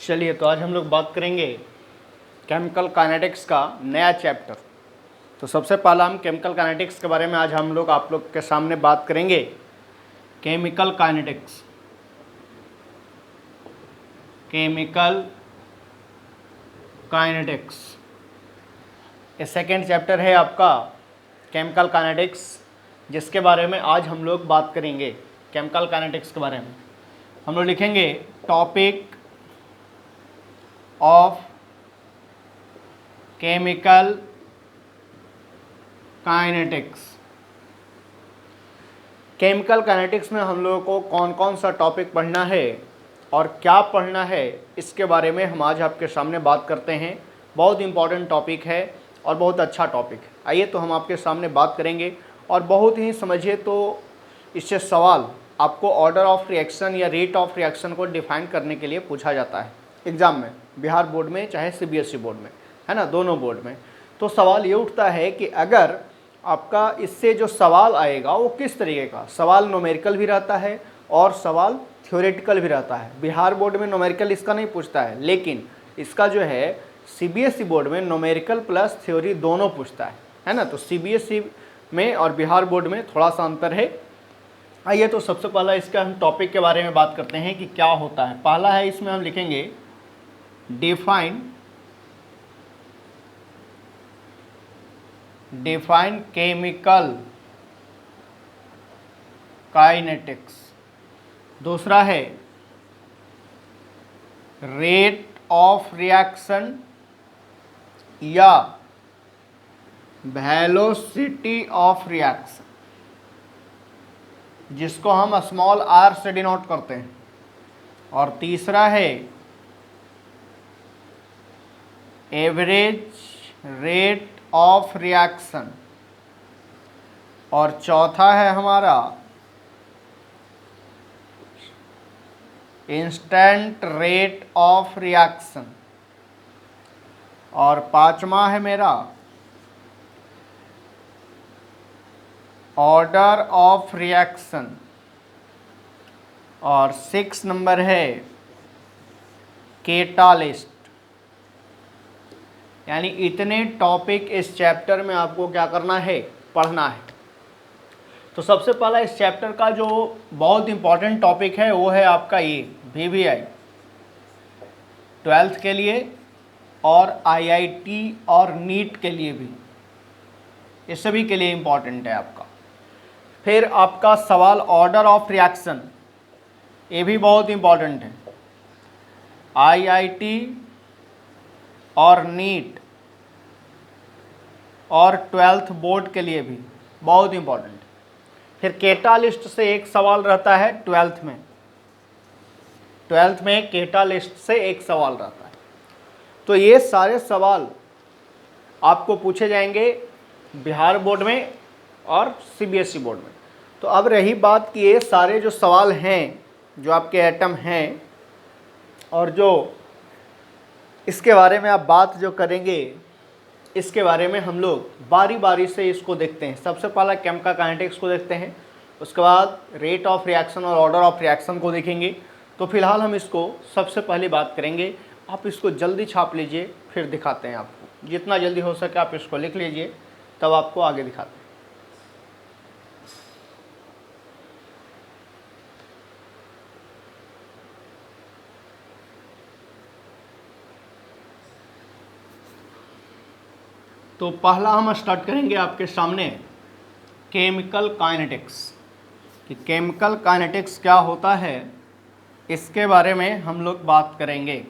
चलिए, तो आज हम लोग बात करेंगे केमिकल काइनेटिक्स का नया चैप्टर। तो सबसे पहला हम केमिकल काइनेटिक्स के बारे में आज हम लोग आप लोग के सामने बात करेंगे। केमिकल काइनेटिक्स, केमिकल काइनेटिक्स ये सेकेंड चैप्टर है आपका केमिकल काइनेटिक्स, जिसके बारे में आज हम लोग बात करेंगे। केमिकल काइनेटिक्स के बारे में हम लोग लिखेंगे topic of chemical kinetics. Chemical kinetics में हम लोगों को कौन कौन सा टॉपिक पढ़ना है और क्या पढ़ना है, इसके बारे में हम आज आपके सामने बात करते हैं। बहुत इंपॉर्टेंट टॉपिक है और बहुत अच्छा टॉपिक है। आइए तो हम आपके सामने बात करेंगे और बहुत ही समझिए तो इससे सवाल आपको ऑर्डर ऑफ रिएक्शन या रेट ऑफ रिएक्शन को डिफाइन करने के लिए पूछा जाता है एग्ज़ाम में, बिहार बोर्ड में चाहे सीबीएसई बोर्ड में, है ना, दोनों बोर्ड में। तो सवाल ये उठता है कि अगर आपका इससे जो सवाल आएगा वो किस तरीके का सवाल, न्यूमेरिकल भी रहता है और सवाल थ्योरेटिकल भी रहता है। बिहार बोर्ड में न्यूमेरिकल इसका नहीं पूछता है, लेकिन इसका जो है सीबीएसई बोर्ड में न्यूमेरिकल प्लस थ्योरी दोनों पूछता है ना। तो सीबीएसई में और बिहार बोर्ड में थोड़ा सा अंतर है। आइए तो सबसे पहला इसका हम टॉपिक के बारे में बात करते हैं कि क्या होता है। पहला है, इसमें हम लिखेंगे डिफाइन केमिकल काइनेटिक्स। दूसरा है रेट ऑफ रिएक्शन या वेलोसिटी ऑफ रिएक्शन, जिसको हम स्मॉल आर से डिनोट करते हैं। और तीसरा है एवरेज रेट ऑफ रिएक्शन। और चौथा है हमारा इंस्टेंट रेट ऑफ रिएक्शन। और पांचवा है मेरा ऑर्डर ऑफ रिएक्शन। और 6 नंबर है कैटालिस्ट। यानी इतने टॉपिक इस चैप्टर में आपको क्या करना है, पढ़ना है। तो सबसे पहला इस चैप्टर का जो बहुत इंपॉर्टेंट टॉपिक है वो है आपका ये वीवीआई, 12th के लिए और आईआईटी और नीट के लिए भी, ये सभी के लिए इम्पॉर्टेंट है आपका। फिर आपका सवाल ऑर्डर ऑफ रिएक्शन, ये भी बहुत इम्पॉर्टेंट है। आईआईटी और नीट और 12th बोर्ड के लिए भी बहुत इम्पॉर्टेंट है। फिर कैटालिस्ट से एक सवाल रहता है 12th में, 12th में कैटालिस्ट से एक सवाल रहता है। तो ये सारे सवाल आपको पूछे जाएंगे बिहार बोर्ड में और सीबीएसई बोर्ड में। तो अब रही बात कि ये सारे जो सवाल हैं, जो आपके एटम हैं और जो इसके बारे में आप बात जो करेंगे, इसके बारे में हम लोग बारी बारी से इसको देखते हैं। सबसे पहला केमिकल काइनेटिक्स को देखते हैं, उसके बाद रेट ऑफ रिएक्शन और ऑर्डर ऑफ रिएक्शन को देखेंगे। तो फिलहाल हम इसको सबसे पहले बात करेंगे। आप इसको जल्दी छाप लीजिए, फिर दिखाते हैं आपको। जितना जल्दी हो सके आप इसको लिख लीजिए, तब आपको आगे दिखाते हैं। तो पहला हम स्टार्ट करेंगे आपके सामने केमिकल काइनेटिक्स, कि केमिकल काइनेटिक्स क्या होता है, इसके बारे में हम लोग बात करेंगे।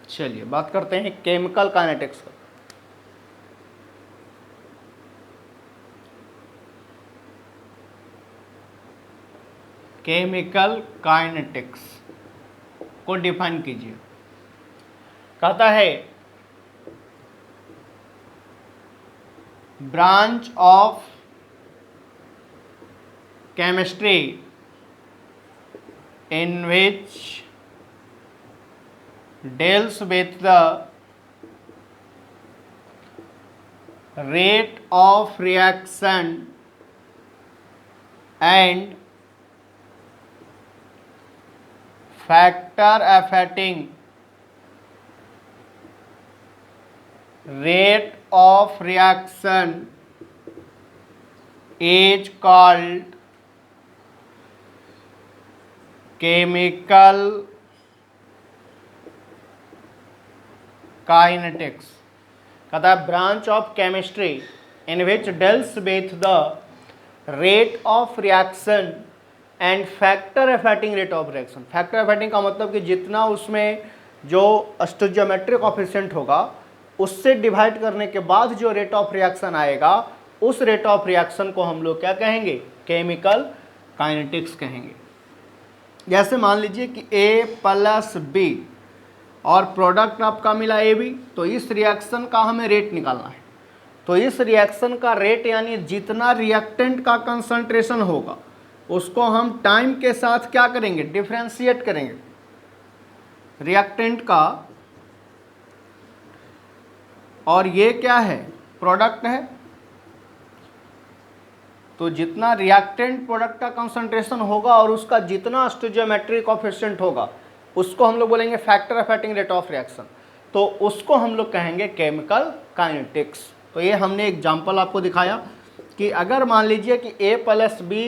चलिए बात करते हैं केमिकल काइनेटिक्स का। केमिकल काइनेटिक्स को डिफाइन कीजिए। कहता है branch of chemistry in which deals with the rate of reaction and factor affecting rate of reaction is called chemical kinetics. कहता है branch of chemistry in which deals with the rate of reaction and factor affecting rate of reaction. Factor affecting का मतलब कि जितना उसमें जो स्टोइचोमेट्रिक coefficient होगा उससे डिवाइड करने के बाद जो रेट ऑफ रिएक्शन आएगा उस रेट ऑफ रिएक्शन को हम लोग क्या कहेंगे, केमिकल काइनेटिक्स कहेंगे. जैसे मान लीजिए कि A प्लस B और प्रोडक्ट आपका मिला AB, तो इस रिएक्शन का हमें रेट निकालना है. तो इस रिएक्शन का रेट यानी जितना रिएक्टेंट का कंसंट्रेशन होगा उसको हम टाइम के साथ क्या करेंगे, डिफरेंशिएट करेंगे. रिएक्टेंट का, और ये क्या है, प्रोडक्ट है. तो जितना रिएक्टेंट प्रोडक्ट का कंसंट्रेशन होगा और उसका जितना स्टोइचोमेट्रिक कोएफिशिएंट होगा उसको हम लोग बोलेंगे factor affecting rate of reaction. तो उसको हम लोग कहेंगे केमिकल काइनेटिक्स. तो ये हमने एग्जांपल आपको दिखाया कि अगर मान लीजिए कि A plus B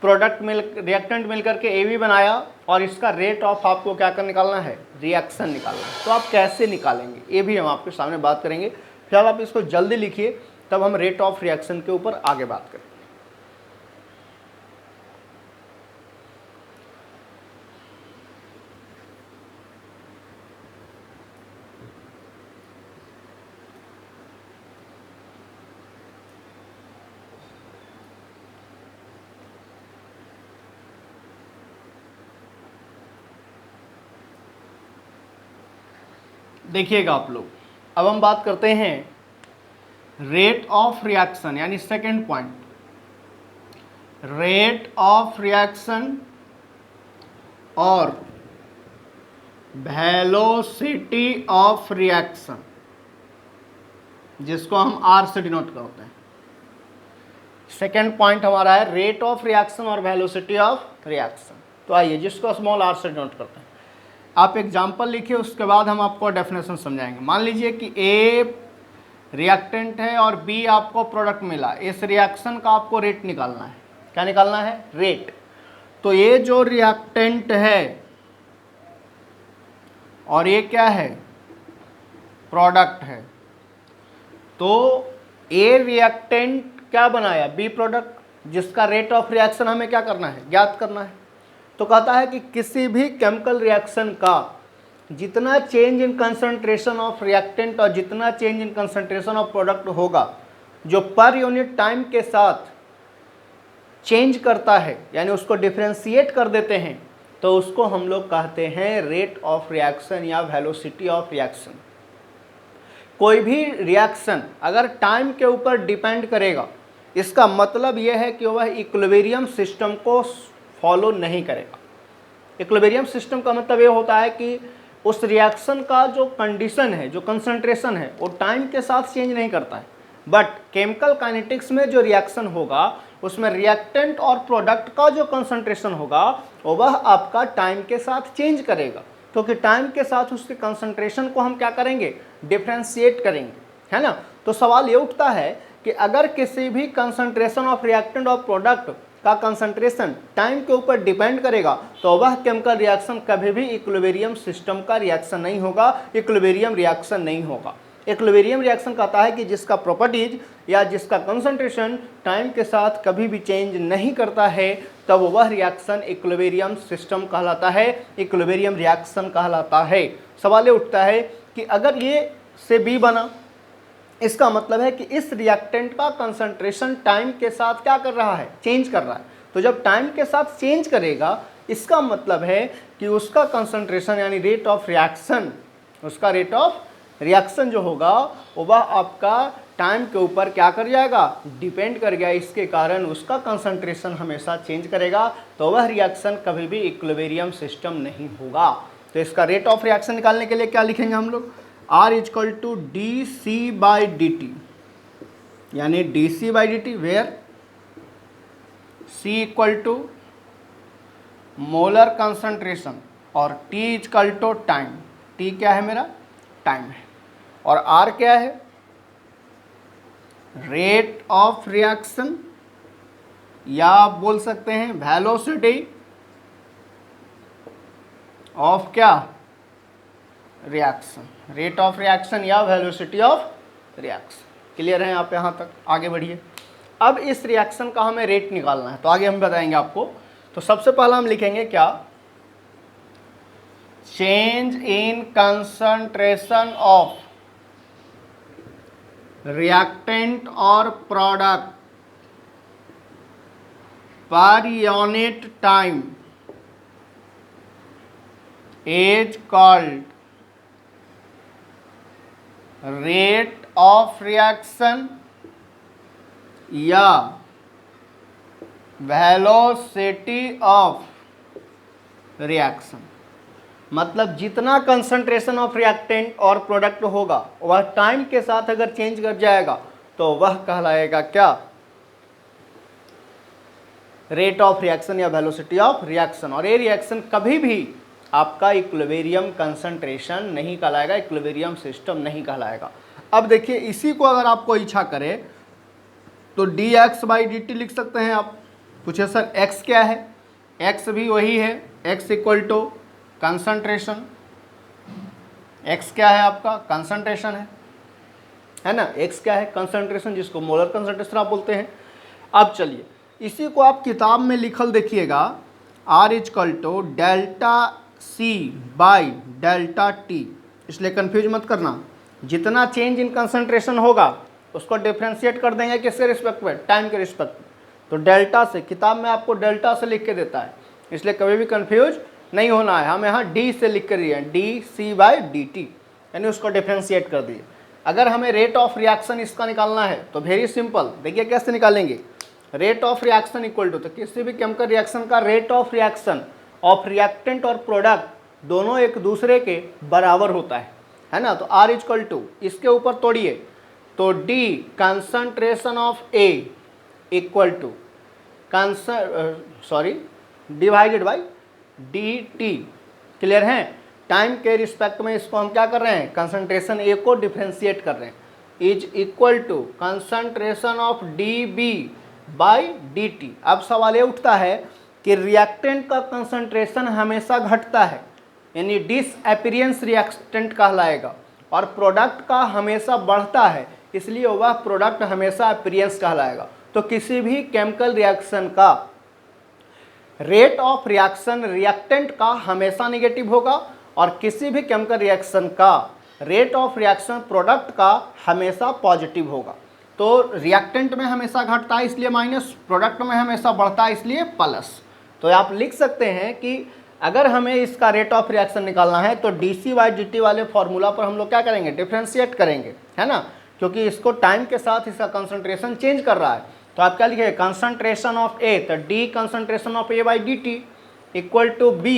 product reactant मिल करके AB बनाया और इसका रेट ऑफ आपको क्या कर निकालना है, रिएक्शन निकालना है. तो आप कैसे निकालेंगे ये भी हम आपके सामने बात करेंगे. फिर आप इसको जल्दी लिखिए, तब हम रेट ऑफ रिएक्शन के ऊपर आगे बात करेंगे. देखिएगा आप लोग, अब हम बात करते हैं रेट ऑफ रिएक्शन यानी second point, rate of reaction और वेलोसिटी ऑफ रिएक्शन, जिसको हम R से डिनोट करते हैं. सेकंड पॉइंट हमारा है रेट ऑफ रिएक्शन और वेलोसिटी ऑफ रिएक्शन. तो आइए जिसको स्मॉल r से डिनोट करते हैं. आप एग्जाम्पल लिखिए, उसके बाद हम आपको डेफिनेशन समझाएंगे. मान लीजिए कि A रिएक्टेंट है और B आपको प्रोडक्ट मिला. इस रिएक्शन का आपको रेट निकालना है. क्या निकालना है, रेट. तो ये जो रिएक्टेंट है और ये क्या है, प्रोडक्ट है. तो A रिएक्टेंट क्या बनाया, B प्रोडक्ट, जिसका रेट ऑफ रिएक्शन हमें क्या करना है, ज्ञात करना है. तो कहता है कि किसी भी केमिकल रिएक्शन का जितना change in concentration of reactant और जितना change in concentration of product होगा जो पर यूनिट टाइम के साथ चेंज करता है, यानी उसको डिफरेंशिएट कर देते हैं, तो उसको हम लोग कहते हैं रेट ऑफ रिएक्शन या वेलोसिटी ऑफ रिएक्शन. कोई भी रिएक्शन अगर टाइम के ऊपर डिपेंड करेगा, इसका मतलब यह है कि वह इक्विलिब्रियम सिस्टम को फॉलो नहीं करेगा. इक्विलिब्रियम सिस्टम का मतलब ये होता है कि उस रिएक्शन का जो कंडीशन है, जो कंसंट्रेशन है, वो टाइम के साथ चेंज नहीं करता है. बट केमिकल काइनेटिक्स में जो रिएक्शन होगा उसमें रिएक्टेंट और प्रोडक्ट का जो कंसंट्रेशन होगा वह आपका टाइम के साथ चेंज करेगा, क्योंकि टाइम के साथ उसके कंसंट्रेशन को हम क्या करेंगे, डिफरेंशिएट करेंगे, है ना. तो सवाल ये उठता है कि अगर किसी भी कंसंट्रेशन ऑफ रिएक्टेंट और प्रोडक्ट का कंसंट्रेशन टाइम के ऊपर डिपेंड करेगा तो वह केमिकल रिएक्शन कभी भी इक्विलिब्रियम सिस्टम का रिएक्शन नहीं होगा, इक्विलिब्रियम रिएक्शन नहीं होगा. इक्विलिब्रियम रिएक्शन कहता है कि जिसका प्रॉपर्टीज या जिसका कंसंट्रेशन टाइम के साथ कभी भी चेंज नहीं करता है, तब वह रिएक्शन इक्विलिब्रियम सिस्टम कहलाता है, इक्विलिब्रियम रिएक्शन कहलाता है. सवाल ये उठता है कि अगर ये से B बना, इसका मतलब है कि इस रिएक्टेंट का कंसंट्रेशन टाइम के साथ क्या कर रहा है, चेंज कर रहा है. तो जब टाइम के साथ चेंज करेगा इसका मतलब है कि उसका कंसंट्रेशन यानी रेट ऑफ रिएक्शन, उसका रेट ऑफ रिएक्शन जो होगा वह आपका टाइम के ऊपर क्या कर जाएगा, डिपेंड कर गया. इसके कारण उसका कंसंट्रेशन हमेशा चेंज करेगा, तो वह रिएक्शन कभी भी इक्विलिब्रियम सिस्टम नहीं होगा. तो इसका रेट ऑफ रिएक्शन निकालने के लिए क्या लिखेंगे हम लोग, R = dC/dt. यानी dC by dt where C equal to molar concentration और T equal to time. T क्या है मेरा? टाइम है। और R क्या है? रेट ऑफ रिएक्शन, या आप बोल सकते हैं वेलोसिटी ऑफ क्या? रिएक्शन। रेट ऑफ रिएक्शन या वेलोसिटी ऑफ रिएक्शन। क्लियर है आप यहाँ तक? आगे बढ़िए। अब इस रिएक्शन का हमें रेट निकालना है, तो आगे हम बताएंगे आपको। तो सबसे पहला हम लिखेंगे क्या? Change in concentration of reactant और product per unit time is called rate of reaction या वेलोसिटी ऑफ रिएक्शन। मतलब जितना कंसंट्रेशन ऑफ रिएक्टेंट और प्रोडक्ट होगा वह टाइम के साथ अगर चेंज कर जाएगा तो वह कहलाएगा क्या? रेट ऑफ रिएक्शन या वेलोसिटी ऑफ रिएक्शन। और ये रिएक्शन कभी भी आपका इक्विलिब्रियम कंसंट्रेशन नहीं कहलाएगा, इक्विलिब्रियम सिस्टम नहीं कहलाएगा। अब देखिए, इसी को अगर आपको इच्छा करे तो dx बाई dt लिख सकते हैं आप। पूछे सर x क्या है? x भी वही है, x equal to concentration. x क्या है आपका? कंसंट्रेशन है ना? x क्या है? कंसंट्रेशन, जिसको मोलर कंसंट्रेशन आप बोलते हैं। अब चलिए, इसी को आप किताब में लिखल देखिएगा, R equal to delta C by delta T। इसलिए कंफ्यूज मत करना। जितना चेंज इन कंसंट्रेशन होगा उसको डिफ्रेंशिएट कर देंगे किसके रिस्पेक्ट में? टाइम के रिस्पेक्ट में। तो डेल्टा से, किताब में आपको डेल्टा से लिख के देता है, इसलिए कभी भी कंफ्यूज नहीं होना है। हम यहाँ D से लिख कर दिए हैं, dC बाई dt, यानी उसको डिफ्रेंशिएट कर दिए। अगर हमें रेट ऑफ रिएक्शन इसका निकालना है तो वेरी सिंपल, देखिए कैसे निकालेंगे। Rate of reaction equal to, तो किसी भी केमिकल रिएक्शन का rate of reaction of reactant और प्रोडक्ट दोनों एक दूसरे के बराबर होता है ना? तो R इक्वल टू, इसके ऊपर तोड़िए तो D concentration of A equal two divided by dt। Clear है? टाइम के रिस्पेक्ट में इसको हम क्या कर रहे हैं? कंसंट्रेशन A को डिफ्रेंशिएट कर रहे हैं। Is equal to concentration of dB by dt। अब सवाल ये उठता है कि रिएक्टेंट का कंसंट्रेशन हमेशा घटता है, यानी डिसअपीयरेंस रिएक्टेंट कहलाएगा, और प्रोडक्ट का हमेशा बढ़ता है, इसलिए वह प्रोडक्ट हमेशा अपीयरेंस कहलाएगा। तो किसी भी केमिकल रिएक्शन का रेट ऑफ रिएक्शन रिएक्टेंट का हमेशा नेगेटिव होगा, और किसी भी केमिकल रिएक्शन का रेट ऑफ रिएक्शन प्रोडक्ट का हमेशा पॉजिटिव होगा। तो रिएक्टेंट में हमेशा घटता है इसलिए माइनस, प्रोडक्ट में हमेशा बढ़ता है इसलिए प्लस। तो आप लिख सकते हैं कि अगर हमें इसका रेट ऑफ रिएक्शन निकालना है तो dC बाई dt वाले फॉर्मूला पर हम लोग क्या करेंगे? डिफ्रेंशिएट करेंगे, है ना? क्योंकि इसको टाइम के साथ इसका कंसंट्रेशन चेंज कर रहा है। तो आप क्या लिखेंगे? कंसंट्रेशन ऑफ A, तो D concentration of A by dt equal to B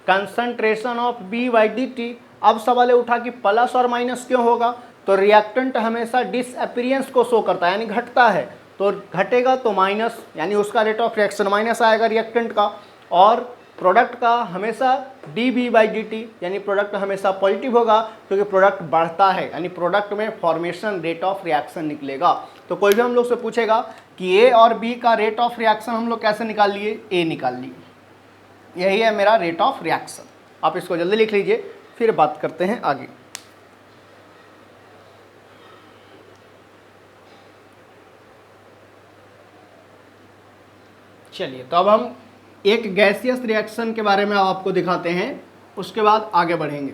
concentration of B by dt। अब सवाल उठा कि प्लस और माइनस क्यों होगा? तो रिएक्टेंट हमेशा डिसअपीयरेंस को शो करता है, यानी घटता है, तो घटेगा तो माइनस, यानी उसका रेट ऑफ रिएक्शन माइनस आएगा रिएक्टेंट का। और प्रोडक्ट का हमेशा dB बाई dt, यानी प्रोडक्ट हमेशा पॉजिटिव होगा, क्योंकि प्रोडक्ट बढ़ता है, यानी प्रोडक्ट में फॉर्मेशन रेट ऑफ रिएक्शन निकलेगा। तो कोई भी हम लोग से पूछेगा कि A और B का रेट ऑफ रिएक्शन हम लोग कैसे निकाल लिए? A निकाल लिए, यही है मेरा रेट ऑफ रिएक्शन। आप इसको जल्दी लिख लीजिए, फिर बात करते हैं आगे। चलिए, तो अब हम एक गैसियस रिएक्शन के बारे में आपको दिखाते हैं, उसके बाद आगे बढ़ेंगे।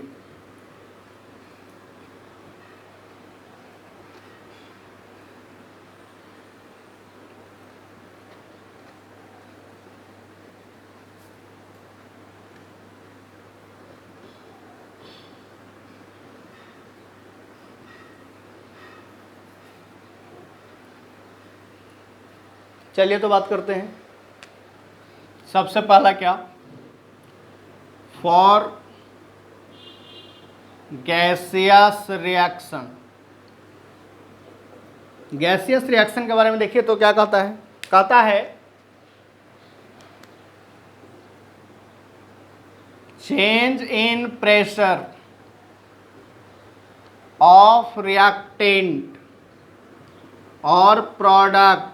चलिए, तो बात करते हैं। सबसे पहला क्या? For gaseous reaction, gaseous reaction के बारे में देखिए तो क्या कहता है change in pressure of reactant और product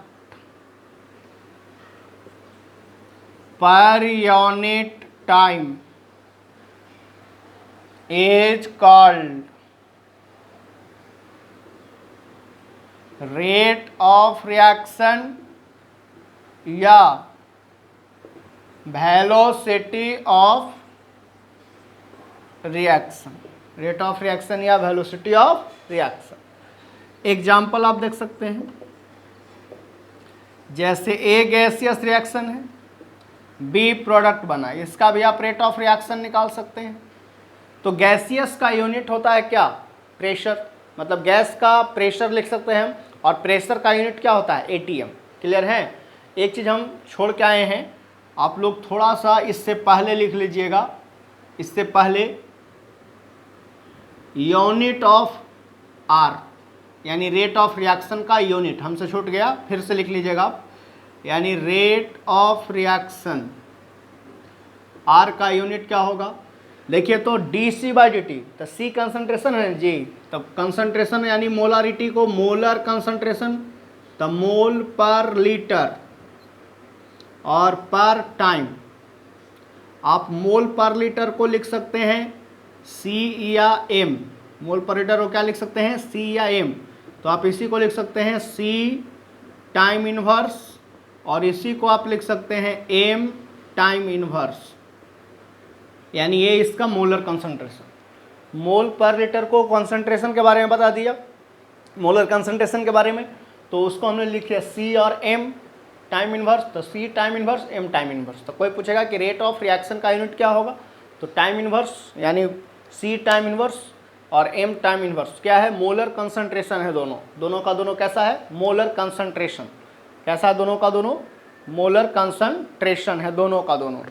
per unit time is called rate of reaction या velocity of reaction, rate of reaction या velocity of reaction। एग्जाम्पल आप देख सकते हैं, जैसे ए गैसियस रिएक्शन है, बी प्रोडक्ट बना, इसका भी आप रेट ऑफ रिएक्शन निकाल सकते हैं। तो गैसियस का यूनिट होता है क्या, प्रेशर, मतलब गैस का प्रेशर लिख सकते हैं हम, और प्रेशर का यूनिट क्या होता है, एटीएम। क्लियर है। एक चीज़ हम छोड़ के आए हैं, आप लोग थोड़ा सा इससे पहले लिख लीजिएगा, इससे पहले यूनिट ऑफ आर यानी रेट ऑफ रिएक्शन का यूनिट हमसे छूट गया, फिर से लिख लीजिएगा आप, यानी रेट ऑफ रिएक्शन आर का यूनिट क्या होगा। देखिए तो डी बाई डी टी, तो सी कंसंट्रेशन है जी, तब कंसंट्रेशन यानी मोलारिटी को मोलर कंसंट्रेशन, तो मोल पर लीटर और पर टाइम, आप मोल पर लीटर को लिख सकते हैं सी या एम, मोल पर लीटर को क्या लिख सकते हैं, सी या एम। तो आप इसी को लिख सकते हैं सी टाइम इनवर्स, और इसी को आप लिख सकते हैं एम टाइम इनवर्स, यानी ये इसका मोलर कंसंट्रेशन। मोल पर लीटर को कंसंट्रेशन के बारे में बता दिया, मोलर कंसंट्रेशन के बारे में, तो उसको हमने लिखा सी और एम टाइम इनवर्स, तो C time inverse M time inverse. तो कोई पूछेगा कि रेट ऑफ रिएक्शन का यूनिट क्या होगा, तो टाइम इनवर्स यानी सी टाइम इनवर्स और एम टाइम इनवर्स क्या है, मोलर कंसंट्रेशन है, दोनों का दोनों कैसा है, मोलर कंसंट्रेशन। कैसा है दोनों का दोनों, मोलर कंसंट्रेशन है दोनों का दोनों।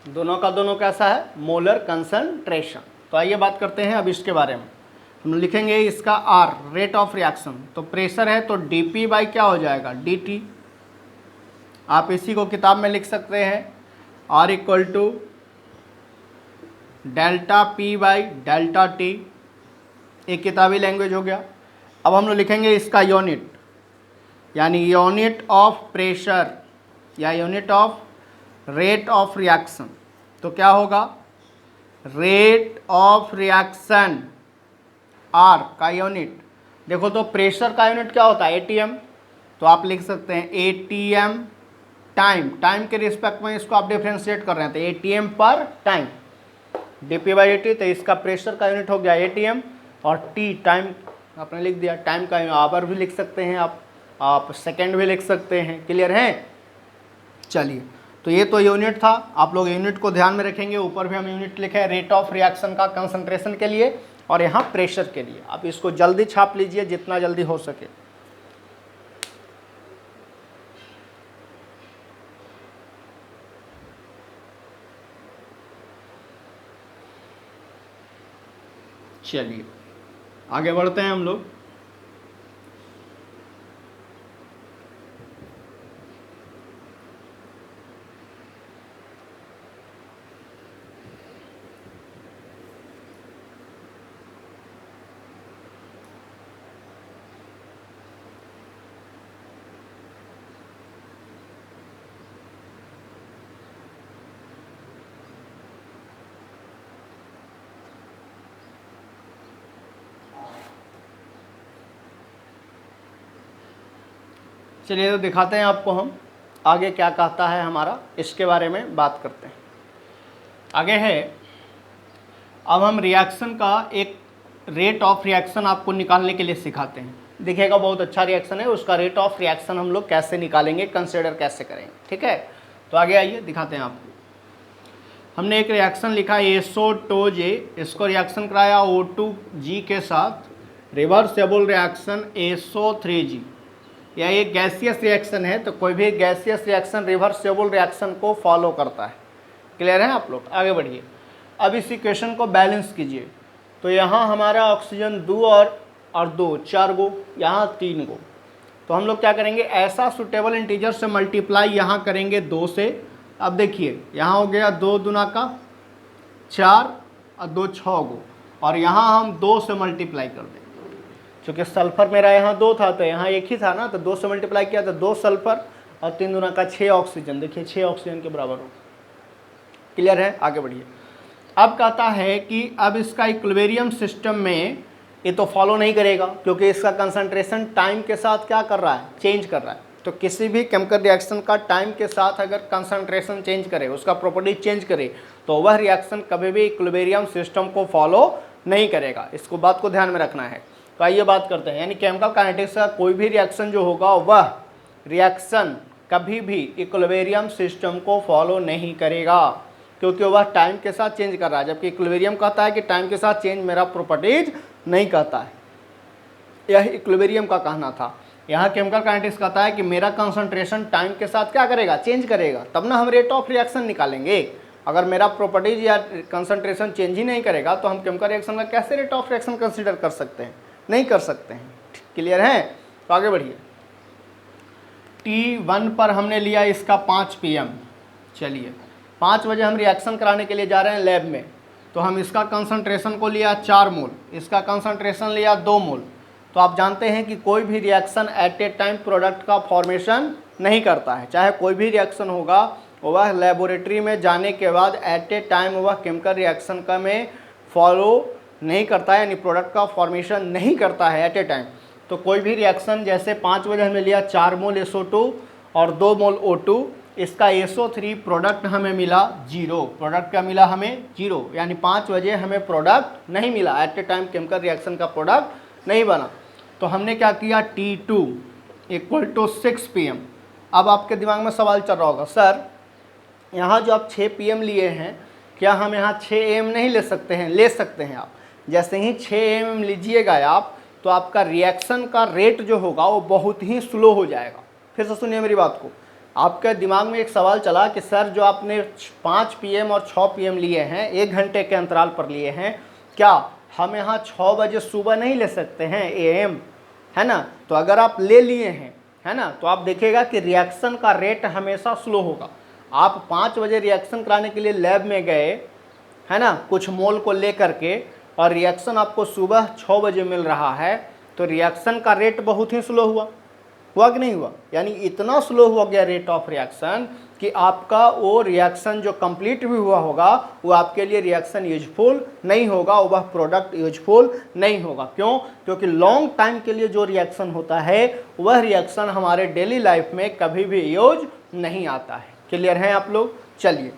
दोनों का दोनों कैसा है, मोलर कंसंट्रेशन। तो आइए बात करते हैं अब इसके बारे में। हम लिखेंगे इसका आर रेट ऑफ रिएक्शन, तो प्रेशर है तो डीपी बाई क्या हो जाएगा, dt। आप इसी को किताब में लिख सकते हैं R equal to delta P by delta T, एक किताबी लैंग्वेज हो गया। अब हम लोग लिखेंगे इसका यूनिट, यानी यूनिट ऑफ प्रेशर या unit of rate of reaction, तो क्या होगा, रेट ऑफ रिएक्शन आर का यूनिट। देखो तो प्रेशर का यूनिट क्या होता है, एटीएम, तो आप लिख सकते हैं एटीएम टाइम, टाइम के रिस्पेक्ट में इसको आप डिफ्रेंशिएट कर रहे हैं, तो एटीएम पर time DP by D T. तो इसका प्रेशर का यूनिट हो गया एटीएम, और टी टाइम आपने लिख दिया, टाइम का आवर भी लिख सकते हैं आप सेकेंड भी लिख सकते हैं। क्लियर है। चलिए, तो ये तो यूनिट था, आप लोग यूनिट को ध्यान में रखेंगे। ऊपर भी हम यूनिट लिखे हैं रेट ऑफ रिएक्शन का कंसंट्रेशन के लिए, और यहाँ प्रेशर के लिए। आप इसको जल्दी छाप लीजिए जितना जल्दी हो सके। चलिए आगे बढ़ते हैं हम लोग। चलिए तो दिखाते हैं आपको हम आगे क्या कहता है हमारा, इसके बारे में बात करते हैं। आगे है, अब हम रिएक्शन का एक रेट ऑफ रिएक्शन आपको निकालने के लिए सिखाते हैं। देखिएगा बहुत अच्छा रिएक्शन है, उसका रेट ऑफ रिएक्शन हम लोग कैसे निकालेंगे, कंसिडर कैसे करेंगे। ठीक है, तो आगे आइए दिखाते हैं आपको। हमने एक रिएक्शन लिखा SO2J, इसको रिएक्शन कराया O2G के साथ, रिवर्सिबल रिएक्शन SO3G। या ये गैसियस रिएक्शन है, तो कोई भी गैसियस रिएक्शन रिवर्सिबल रिएक्शन को फॉलो करता है। क्लियर है आप लोग? आगे बढ़िए। अब इस इक्वेशन को बैलेंस कीजिए। तो यहाँ हमारा ऑक्सीजन 2 और 2 4 गो, यहाँ 3 गो। तो हम लोग क्या करेंगे, ऐसा सुटेबल इंटीजर से मल्टीप्लाई यहाँ करेंगे 2 से। अब देखिए यहाँ हो गया 2 दूना का 4 और 2 6 गो, और यहाँ हम 2 से मल्टीप्लाई कर दें। क्योंकि सल्फर मेरा यहाँ 2 था तो यहाँ 1 ही था ना, तो 2 से मल्टीप्लाई किया तो 2 सल्फर और 3 दूना का 6 ऑक्सीजन। देखिए 6 ऑक्सीजन के बराबर हो। क्लियर है? आगे बढ़िए। अब कहता है कि अब इसका इक्विलिब्रियम सिस्टम में ये तो फॉलो नहीं करेगा, क्योंकि इसका कंसंट्रेशन टाइम के साथ क्या कर रहा है, चेंज कर रहा है। तो किसी भी केमिकल रिएक्शन का टाइम के साथ अगर कंसंट्रेशन चेंज करे, उसका प्रॉपर्टी चेंज करे, तो वह रिएक्शन कभी भी इक्विलिब्रियम सिस्टम को फॉलो नहीं करेगा। इसको बात को ध्यान में रखना है। तो आइए बात करते हैं, यानी केमिकल काइनेटिक्स का कोई भी रिएक्शन जो होगा वह रिएक्शन कभी भी इक्विलिब्रियम सिस्टम को फॉलो नहीं करेगा, क्योंकि वह टाइम के साथ चेंज कर रहा है। जबकि इक्विलिब्रियम कहता है कि टाइम के साथ चेंज मेरा प्रॉपर्टीज नहीं कहता है। यह इक्विलिब्रियम का कहना था। यहाँ केमिकल काइनेटिक्स कहता है कि मेरा कंसंट्रेशन टाइम के साथ क्या करेगा, चेंज करेगा, तब ना हम रेट ऑफ रिएक्शन निकालेंगे। अगर मेरा प्रॉपर्टीज या कंसंट्रेशन चेंज ही नहीं करेगा तो हम केमिकल रिएक्शन का कैसे रेट ऑफ रिएक्शन कंसीडर कर सकते हैं? नहीं कर सकते हैं। क्लियर है? तो आगे बढ़िए। T1 पर हमने लिया इसका 5 PM। चलिए 5 बजे हम रिएक्शन कराने के लिए जा रहे हैं लैब में, तो हम इसका कंसंट्रेशन को लिया 4 मोल, इसका कंसंट्रेशन लिया 2 मोल। तो आप जानते हैं कि कोई भी reaction at a time product का फॉर्मेशन नहीं करता है। चाहे कोई भी रिएक्शन होगा वह लेबोरेटरी में जाने के बाद एट ए टाइम वह केमिकल रिएक्शन का में फॉलो नहीं करता है, यानी प्रोडक्ट का फॉर्मेशन नहीं करता है एट ए टाइम। तो कोई भी रिएक्शन, जैसे 5 बजे हमने लिया 4 मोल SO2 और 2 मोल O2, इसका SO3 प्रोडक्ट हमें मिला 0। प्रोडक्ट क्या मिला हमें? 0। यानी 5 बजे हमें प्रोडक्ट नहीं मिला, at a time chemical reaction का प्रोडक्ट नहीं बना। तो हमने क्या किया, T2 = 6 PM। अब आपके दिमाग में सवाल चल रहा होगा, सर यहाँ जो आप 6 PM लिए हैं, क्या हम यहाँ 6 AM नहीं ले सकते हैं? ले सकते हैं आप। जैसे ही 6 AM लीजिएगा आप, तो आपका रिएक्शन का रेट जो होगा वो बहुत ही स्लो हो जाएगा। फिर से सुनिए मेरी बात को। आपके दिमाग में एक सवाल चला कि सर जो आपने 5 PM और 6 PM लिए हैं, 1 घंटे के अंतराल पर लिए हैं, क्या हम यहाँ 6 बजे सुबह नहीं ले सकते हैं AM? है ना? तो अगर आप ले लिए हैं, है ना, तो आप देखिएगा कि रिएक्शन का रेट हमेशा स्लो होगा। आप 5 बजे रिएक्शन कराने के लिए लैब में गए, है ना, कुछ मोल को ले करके, और रिएक्शन आपको सुबह 6 बजे मिल रहा है, तो रिएक्शन का रेट बहुत ही स्लो हुआ कि नहीं हुआ? यानी इतना स्लो हो गया रेट ऑफ रिएक्शन कि आपका वो रिएक्शन जो कंप्लीट भी हुआ होगा वो आपके लिए रिएक्शन यूजफुल नहीं होगा, वह प्रोडक्ट यूजफुल नहीं होगा। क्यों? क्योंकि लॉन्ग टाइम के लिए जो रिएक्शन होता है वह रिएक्शन हमारे डेली लाइफ में कभी भी यूज नहीं आता है। क्लियर है आप लोग? चलिए,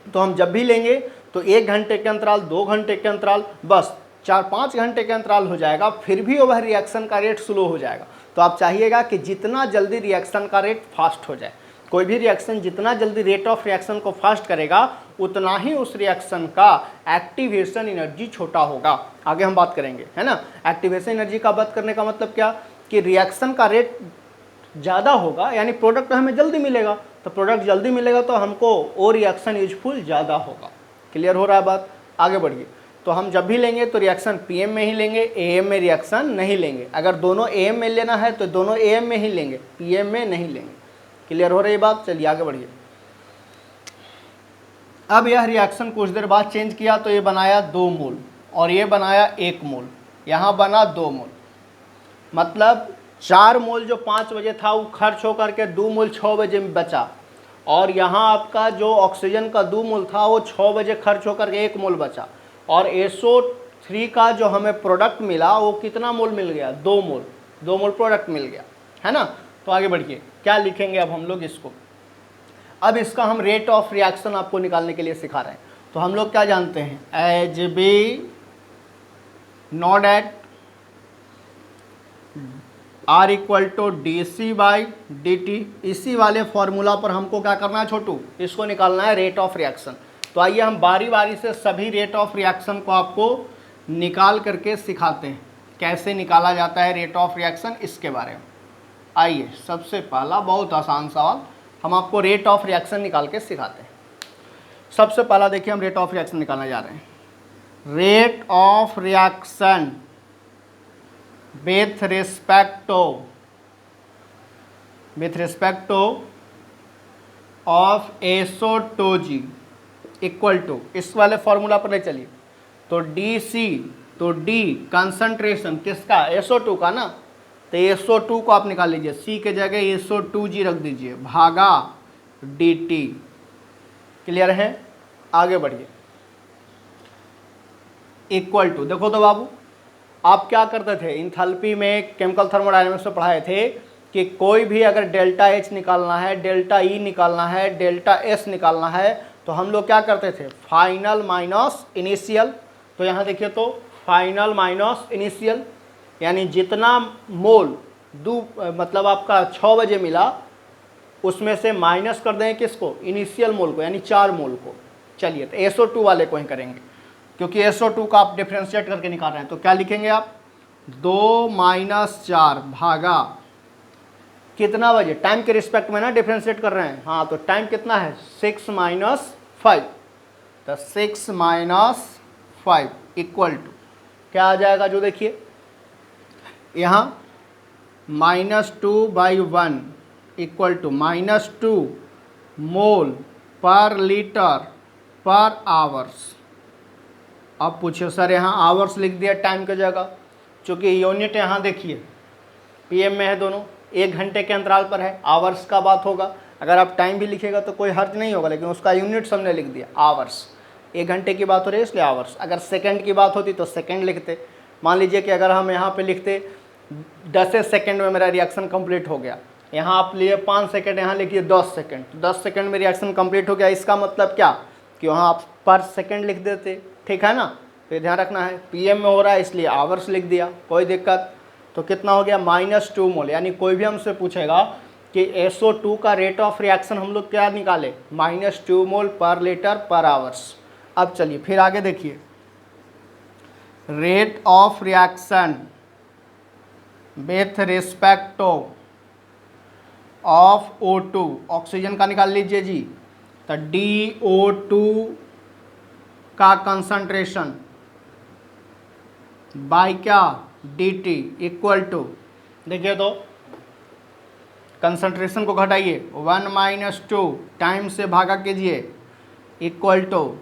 तो हम जब भी लेंगे तो 1 घंटे के अंतराल, 2 घंटे के अंतराल, बस 4-5 घंटे के अंतराल हो जाएगा, फिर भी वह रिएक्शन का रेट स्लो हो जाएगा। तो आप चाहिएगा कि जितना जल्दी रिएक्शन का रेट फास्ट हो जाए। कोई भी रिएक्शन जितना जल्दी रेट ऑफ रिएक्शन को फास्ट करेगा उतना ही उस रिएक्शन का एक्टिवेशन एनर्जी छोटा होगा। आगे हम बात करेंगे, है ना। एक्टिवेशन एनर्जी का बात करने का मतलब क्या, कि रिएक्शन का रेट ज़्यादा होगा, यानी प्रोडक्ट हमें जल्दी मिलेगा। तो प्रोडक्ट जल्दी मिलेगा तो हमको वो रिएक्शन यूजफुल ज़्यादा होगा। क्लियर हो रहा है बात? आगे बढ़िए। तो हम जब भी लेंगे तो रिएक्शन PM में ही लेंगे, AM में रिएक्शन नहीं लेंगे। अगर दोनों AM में लेना है तो दोनों AM में ही लेंगे, PM में नहीं लेंगे। क्लियर हो रही बात? चलिए आगे बढ़िए। अब यह रिएक्शन कुछ देर बाद चेंज किया तो ये बनाया 2 मोल और ये बनाया 1 मोल, यहाँ बना 2 मोल। मतलब 4 मोल जो 5 बजे था वो खर्च होकर के 2 मोल 6 बजे में बचा, और यहाँ आपका जो ऑक्सीजन का 2 मोल था वो 6 बजे खर्च होकर के 1 मोल बचा, और SO3 का जो हमें प्रोडक्ट मिला वो कितना मोल मिल गया? 2 मोल। 2 मोल प्रोडक्ट मिल गया, है ना। तो आगे बढ़िए, क्या लिखेंगे अब हम लोग इसको। अब इसका हम रेट ऑफ रिएक्शन आपको निकालने के लिए सिखा रहे हैं। तो हम लोग क्या जानते हैं, as B not at R = dC/dt। इसी वाले फॉर्मूला पर हमको क्या करना है छोटू, इसको निकालना है रेट ऑफ रिएक्शन। तो आइए हम बारी बारी से सभी रेट ऑफ रिएक्शन को आपको निकाल करके सिखाते हैं, कैसे निकाला जाता है रेट ऑफ रिएक्शन, इसके बारे में। आइए सबसे पहला बहुत आसान सवाल, हम आपको रेट ऑफ रिएक्शन निकाल के सिखाते हैं। सबसे पहला देखिए हम रेट ऑफ रिएक्शन निकालने जा रहे हैं। Rate of reaction with respect to of SO2G equal to, इस वाले फॉर्मूला पर ले चलिए, तो DC, तो D कंसंट्रेशन किसका, SO2 का ना, तो SO2 को आप निकाल लीजिए, C के जगह SO2G रख दीजिए, भागा DT। क्लियर है, आगे बढ़िए। इक्वल टू, देखो तो बाबू आप क्या करते थे इंथैल्पी में, केमिकल थर्मोडायनेमिक्स में पढ़ाए थे कि कोई भी अगर डेल्टा H निकालना है, डेल्टा E निकालना है, डेल्टा S निकालना है, तो हम लोग क्या करते थे, फाइनल माइनस इनिशियल। तो यहाँ देखिए तो फाइनल माइनस इनिशियल, यानी जितना मोल मतलब आपका 6 बजे मिला उसमें से माइनस कर दें किसको, इनिशियल मोल को, यानी 4 मोल को। चलिए तो SO2 वाले को ही करेंगे, क्योंकि SO2 का आप डिफ्रेंशिएट करके निकाल रहे हैं, तो क्या लिखेंगे आप, 2 - 4 भागा कितना बजे, टाइम के रिस्पेक्ट में ना डिफ्रेंशिएट कर रहे हैं, हाँ तो टाइम कितना है 6 - 5, तो 6 - 5 इक्वल टू क्या आ जाएगा, जो देखिए यहाँ -2/1 इक्वल टू -2 मोल पर लीटर पर आवर्स। अब पूछिए सर यहाँ आवर्स लिख दिया टाइम की जगह, चूँकि यूनिट यहाँ देखिए PM में है, दोनों 1 घंटे के अंतराल पर है, आवर्स का बात होगा। अगर आप टाइम भी लिखेगा तो कोई हर्ज नहीं होगा, लेकिन उसका यूनिट हमने लिख दिया आवर्स, 1 घंटे की बात हो रही है इसलिए आवर्स। अगर सेकंड की बात होती तो सेकंड लिखते। मान लीजिए कि अगर हम यहाँ पे लिखते 10 सेकंड में मेरा रिएक्शन कंप्लीट हो गया, यहाँ आप लिए 5 सेकंड, यहाँ लिखिए 10 सेकंड, तो 10 सेकंड में रिएक्शन कंप्लीट हो गया। इसका मतलब क्या कि वहाँ आप पर सेकंड लिख देते, ठीक है ना। तो ध्यान रखना है PM में हो रहा है इसलिए आवर्स लिख दिया, कोई दिक्कत। तो कितना हो गया -2 मोल, यानी कोई भी हमसे पूछेगा कि SO2 का रेट ऑफ रिएक्शन हम लोग क्या निकाले, -2 मोल पर लीटर पर आवर्स। अब चलिए फिर आगे देखिए, rate of reaction with respect of O2, oxygen का निकाल लीजिए जी, तो DO2 का कंसंट्रेशन बाय क्या, DT इक्वल टू, देखिए तो कंसंट्रेशन को घटाइए, 1 - 2 टाइम से भागा कीजिए, इक्वल टू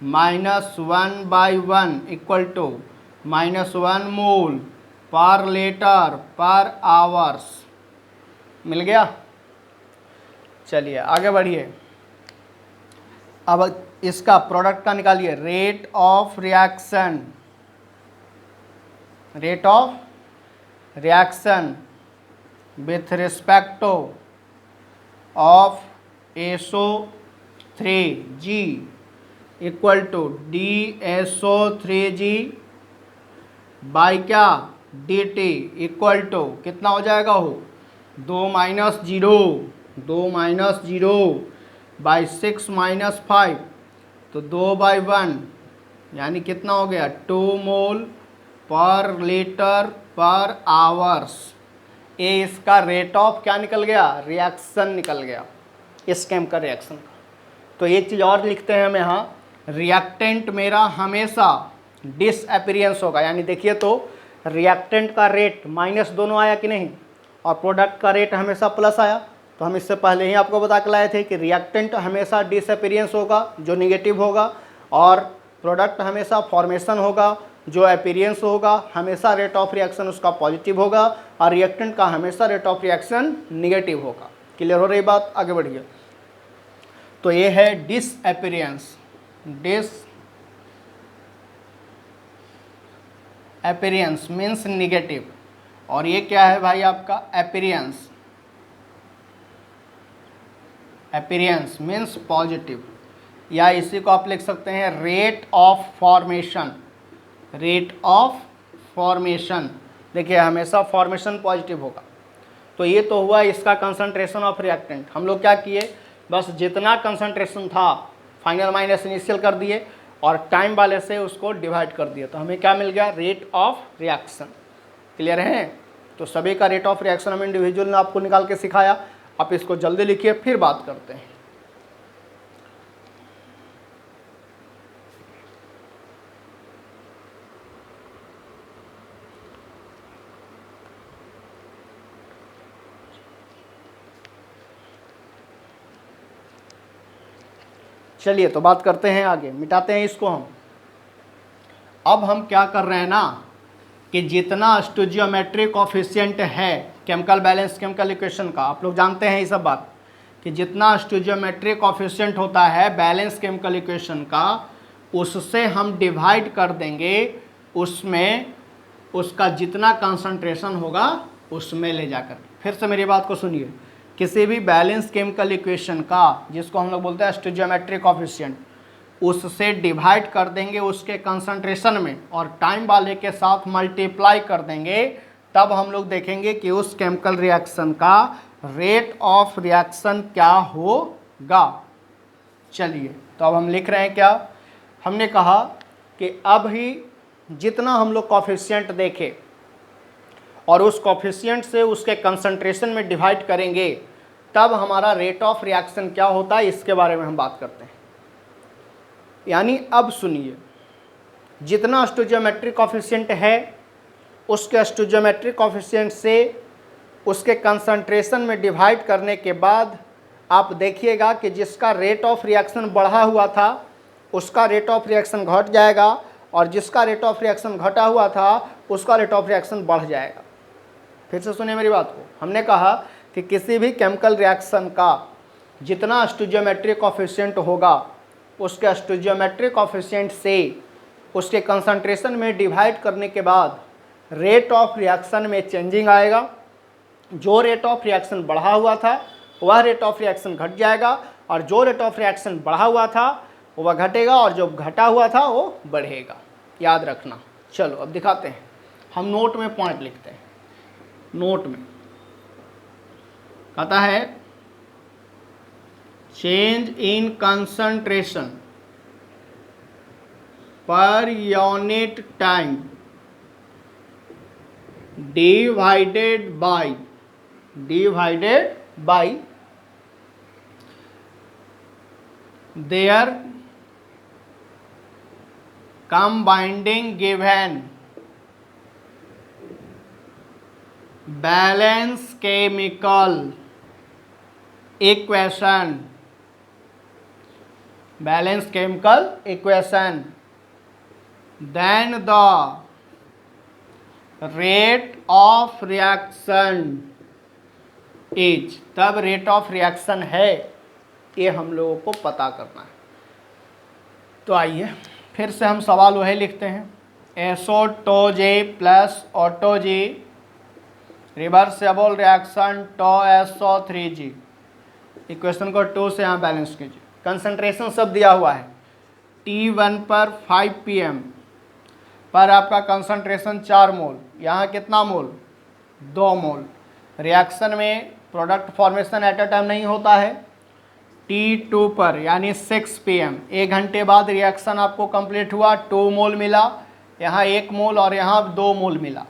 -1/1 इक्वल टू -1 मोल पर लीटर पर आवर्स। मिल गया। चलिए आगे बढ़िए, अब इसका प्रोडक्ट का निकालिए, rate of reaction with respect of SO3G equal to DSO3G by क्या, DT इक्वल टू कितना हो जाएगा, हो 2 - 0 बाई 6 - 5, तो 2/1, यानी कितना हो गया 2 मोल पर लीटर पर आवर्स। ये इसका रेट ऑफ क्या निकल गया, रिएक्शन निकल गया, इस केमिकल रिएक्शन का। तो एक चीज़ और लिखते हैं हम यहाँ, रिएक्टेंट मेरा हमेशा डिसअपीयरेंस होगा, यानी देखिए तो रिएक्टेंट का रेट माइनस दोनों आया कि नहीं, और प्रोडक्ट का रेट हमेशा प्लस आया। तो हम इससे पहले ही आपको बता के लाए थे कि रिएक्टेंट हमेशा डिसअपीयरेंस होगा जो निगेटिव होगा, और प्रोडक्ट हमेशा फॉर्मेशन होगा जो अपीयरेंस होगा, हमेशा रेट ऑफ रिएक्शन उसका पॉजिटिव होगा, और रिएक्टेंट का हमेशा रेट ऑफ रिएक्शन निगेटिव होगा। क्लियर हो रही बात, आगे बढ़िए। तो ये है डिसअपीयरेंस, डिसअपीयरेंस मीन्स निगेटिव, और ये क्या है भाई आपका अपीयरेंस, अपीयरेंस मीन्स पॉजिटिव, या इसी को आप लिख सकते हैं rate of formation, rate of formation. देखिए हमेशा फॉर्मेशन पॉजिटिव होगा। तो ये तो हुआ इसका कंसंट्रेशन ऑफ रिएक्टेंट। हम लोग क्या किए, बस जितना कंसंट्रेशन था फाइनल माइनस इनिशियल कर दिए, और टाइम वाले से उसको डिवाइड कर दिया, तो हमें क्या मिल गया, रेट ऑफ रिएक्शन। क्लियर है, तो सभी का रेट ऑफ रिएक्शन हम इंडिविजुअल ने आपको निकाल के सिखाया। आप इसको जल्दी लिखिए, फिर बात करते हैं। चलिए तो बात करते हैं आगे, मिटाते हैं इसको हम। अब हम क्या कर रहे हैं ना कि जितना स्टोइचियोमेट्रिक कोएफिशिएंट है केमिकल बैलेंस केमिकल इक्वेशन का, आप लोग जानते हैं ये सब बात, कि जितना स्टोइचियोमेट्रिक कोएफिशिएंट होता है बैलेंस केमिकल इक्वेशन का, उससे हम डिवाइड कर देंगे, उसमें उसका जितना कंसंट्रेशन होगा उसमें ले जाकर। फिर से मेरी बात को सुनिए, किसी भी बैलेंस केमिकल इक्वेशन का, जिसको हम लोग बोलते हैं स्टोइचियोमेट्रिक कोएफिशिएंट, उससे डिवाइड कर देंगे उसके कंसंट्रेशन में और टाइम वाले के साथ मल्टीप्लाई कर देंगे, तब हम लोग देखेंगे कि उस केमिकल रिएक्शन का रेट ऑफ रिएक्शन क्या होगा। चलिए तो अब हम लिख रहे हैं क्या, हमने कहा कि अब ही जितना हम लोग कोएफिशिएंट देखें और उस कोएफिशिएंट से उसके कंसंट्रेशन में डिवाइड करेंगे, तब हमारा रेट ऑफ रिएक्शन क्या होता है, इसके बारे में हम बात करते हैं। यानी अब सुनिए, जितना स्टोइचियोमेट्रिक कोएफिशिएंट है उसके स्टोइचियोमेट्रिक कोएफिशिएंट से उसके कंसंट्रेशन में डिवाइड करने के बाद आप देखिएगा कि जिसका रेट ऑफ रिएक्शन बढ़ा हुआ था उसका रेट ऑफ रिएक्शन घट जाएगा, और जिसका रेट ऑफ रिएक्शन घटा हुआ था उसका रेट ऑफ रिएक्शन बढ़ जाएगा। फिर से सुनिए मेरी बात को, हमने कहा कि किसी भी केमिकल रिएक्शन का जितना स्टोइचियोमेट्रिक कोएफिशिएंट होगा उसके स्टोइचियोमेट्रिक कोएफिशिएंट से उसके कंसंट्रेशन में डिवाइड करने के बाद रेट ऑफ रिएक्शन में चेंजिंग आएगा। जो रेट ऑफ रिएक्शन बढ़ा हुआ था वह रेट ऑफ रिएक्शन घट जाएगा, और जो रेट ऑफ रिएक्शन बढ़ा हुआ था वह घटेगा, और जो घटा हुआ था वो बढ़ेगा। याद रखना। चलो अब दिखाते हैं, हम नोट में पॉइंट लिखते हैं। नोट में कहता है चेंज इन कंसंट्रेशन पर unit time divided by their combining given balance chemical equation, then the rate of reaction is, तब रेट ऑफ रिएक्शन है, ये हम लोगों को पता करना है। तो आइए फिर से हम सवाल वही लिखते हैं, SO2J plus OTOG reversible reaction TOSO3G, equation को 2 से यहाँ बैलेंस कीजिए। कंसंट्रेशन सब दिया हुआ है, T1 पर 5 pm पर आपका कंसंट्रेशन 4 मोल, यहाँ कितना मोल, 2 मोल। रिएक्शन में product formation at a time नहीं होता है। T2 पर यानी 6 pm, 1 घंटे बाद रिएक्शन आपको कंप्लीट हुआ, 2 मोल मिला, यहाँ 1 मोल और यहाँ 2 मोल मिला।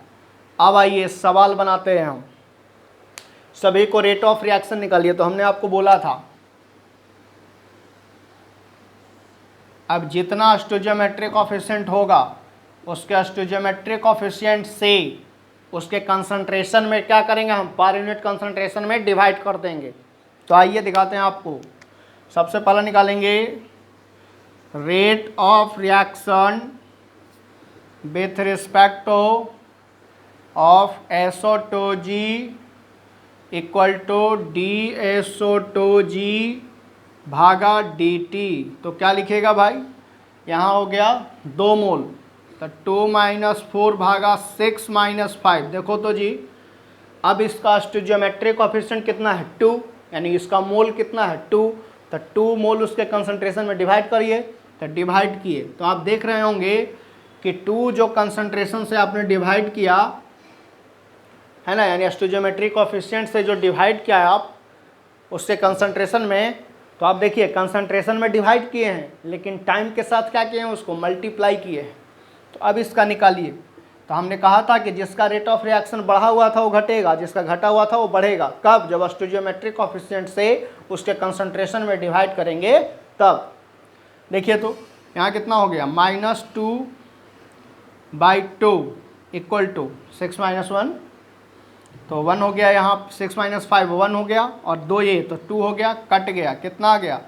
अब आइए सवाल बनाते हैं हम, सभी को रेट ऑफ रिएक्शन निकालिए। तो हमने आपको बोला था अब जितना स्टोइचियोमेट्रिक कोएफिशिएंट होगा उसके स्टोइचियोमेट्रिक कोएफिशिएंट से उसके कंसंट्रेशन में क्या करेंगे, हम पर यूनिट कंसंट्रेशन में डिवाइड कर देंगे। तो आइए दिखाते हैं आपको। सबसे पहला निकालेंगे rate of reaction with respect of SO2G equal to DSO2G भागा DT। तो क्या लिखेगा भाई, यहाँ हो गया 2 मोल, तो 2 - 4 भागा 6 - 5। देखो तो जी, अब इसका स्टोइचियोमेट्रिक कोएफिशिएंट कितना है, 2, यानी इसका मोल कितना है, 2। तो 2 मोल उसके कंसंट्रेशन में डिवाइड करिए, तो डिवाइड किए तो आप देख रहे होंगे कि 2 जो कंसंट्रेशन से आपने डिवाइड किया है ना, यानी स्टोइचियोमेट्रिक कोएफिशिएंट से जो डिवाइड किया है आप उससे कंसंट्रेशन में, तो आप देखिए कंसंट्रेशन में डिवाइड किए हैं लेकिन टाइम के साथ क्या किए हैं, उसको मल्टीप्लाई किए हैं। तो अब इसका निकालिए, तो हमने कहा था कि जिसका रेट ऑफ रिएक्शन बढ़ा हुआ था वो घटेगा, जिसका घटा हुआ था वो बढ़ेगा। कब? जब स्टोइचियोमेट्रिक कोएफिशिएंट से उसके कंसंट्रेशन में डिवाइड करेंगे तब। देखिए तो यहाँ कितना हो गया, -2/2 इक्वल टू 6 - 1, तो 1 हो गया यहाँ, 6 - 5 1 हो गया, और 2 ये तो 2 हो गया, कट गया, कितना आ गया,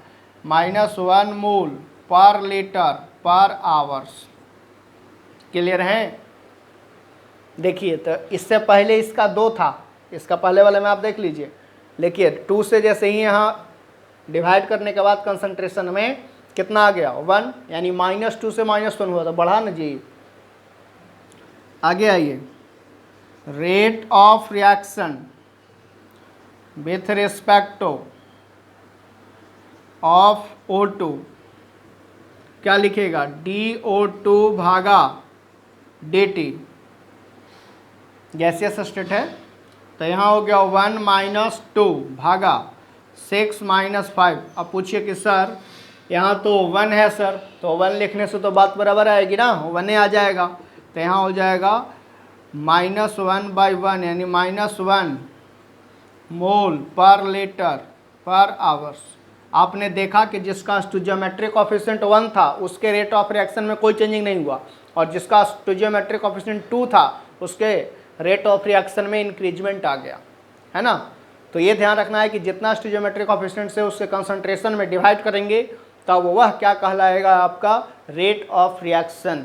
-1 मोल पर लीटर पर आवर्स। क्लियर है? देखिए तो इससे पहले इसका 2 था, इसका पहले वाले में आप देख लीजिए। देखिए 2 से जैसे ही यहाँ डिवाइड करने के बाद कंसंट्रेशन में कितना आ गया, 1, यानी -2 से -1 हुआ, तो बढ़ा ना जी। आगे आइए, rate of reaction with respect of O2 क्या लिखेगा, dO2/dt। गैसियस स्टेट है, तो यहाँ हो गया 1 - 2/6 - 5। अब पूछिए कि सर यहाँ तो 1 है सर, तो 1 लिखने से तो बात बराबर आएगी ना, 1 आ जाएगा। तो यहाँ हो जाएगा -1/1 यानी -1 मोल पर लीटर पर आवर्स। आपने देखा कि जिसका स्टोइचियोमेट्रिक कोएफिशिएंट 1 था उसके रेट ऑफ रिएक्शन में कोई चेंजिंग नहीं हुआ, और जिसका स्टोइचियोमेट्रिक कोएफिशिएंट 2 था उसके रेट ऑफ रिएक्शन में इंक्रीजमेंट आ गया, है ना। तो ये ध्यान रखना है कि जितना स्टोइचियोमेट्रिक कोएफिशिएंट से उसके कंसंट्रेशन में डिवाइड करेंगे तब वह क्या कहलाएगा, आपका रेट ऑफ रिएक्शन,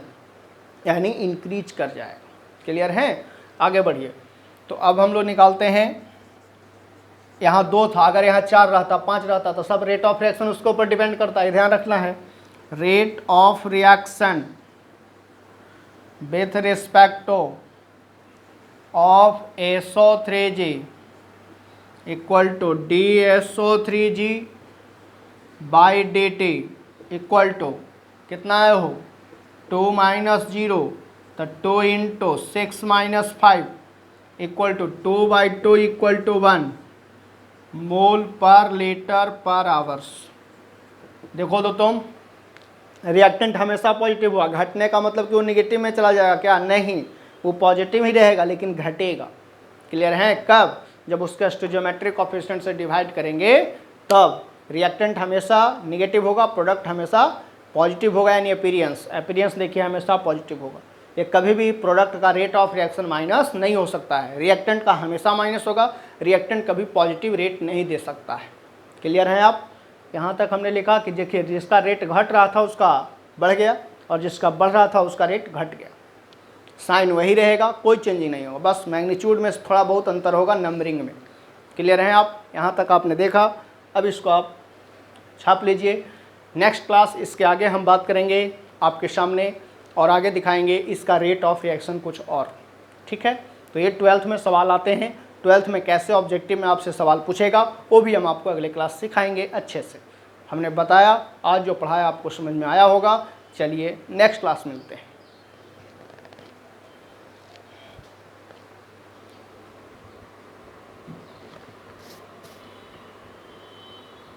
यानी इंक्रीज कर जाएगा। क्लियर है? आगे बढ़िए। तो अब हम लोग निकालते हैं, यहाँ 2 था, अगर यहाँ 4 रहता, 5 रहता, तो सब रेट ऑफ रिएक्शन उसके ऊपर डिपेंड करता है, ध्यान रखना है। Rate of reaction with respect of SO3G equal to DSO3G/dt equal to कितना है वो, 2 - 0, तो 2 × 6 - 5 इक्वल टू 2/2 इक्वल टू 1 मोल पर लीटर पर आवर्स। देखो तो तुम, रिएक्टेंट हमेशा पॉजिटिव हुआ, घटने का मतलब कि वो निगेटिव में चला जाएगा क्या, नहीं, वो पॉजिटिव ही रहेगा लेकिन घटेगा। क्लियर है? कब? जब उसके स्टोइचियोमेट्रिक कोएफिशिएंट से डिवाइड करेंगे तब रिएक्टेंट हमेशा निगेटिव होगा, प्रोडक्ट हमेशा पॉजिटिव होगा, यानी अपीयरेंस देखिए हमेशा पॉजिटिव होगा। ये कभी भी प्रोडक्ट का रेट ऑफ रिएक्शन माइनस नहीं हो सकता है, रिएक्टेंट का हमेशा माइनस होगा, रिएक्टेंट कभी पॉजिटिव रेट नहीं दे सकता है। क्लियर है आप? यहाँ तक हमने लिखा कि देखिए जिसका रेट घट रहा था उसका बढ़ गया, और जिसका बढ़ रहा था उसका रेट घट गया, साइन वही रहेगा, कोई चेंजिंग नहीं होगा, बस मैग्नीट्यूड में थोड़ा बहुत अंतर होगा नंबरिंग में। क्लियर है आप? यहाँ तक आपने देखा, अब इसको आप छाप लीजिए। नेक्स्ट क्लास इसके आगे हम बात करेंगे आपके सामने, और आगे दिखाएंगे इसका रेट ऑफ रिएक्शन कुछ और। ठीक है? तो ये 12th में सवाल आते हैं, 12th में कैसे ऑब्जेक्टिव में आपसे सवाल पूछेगा वो भी हम आपको अगले क्लास सिखाएंगे अच्छे से। हमने बताया, आज जो पढ़ाया आपको समझ में आया होगा। चलिए नेक्स्ट क्लास मिलते हैं।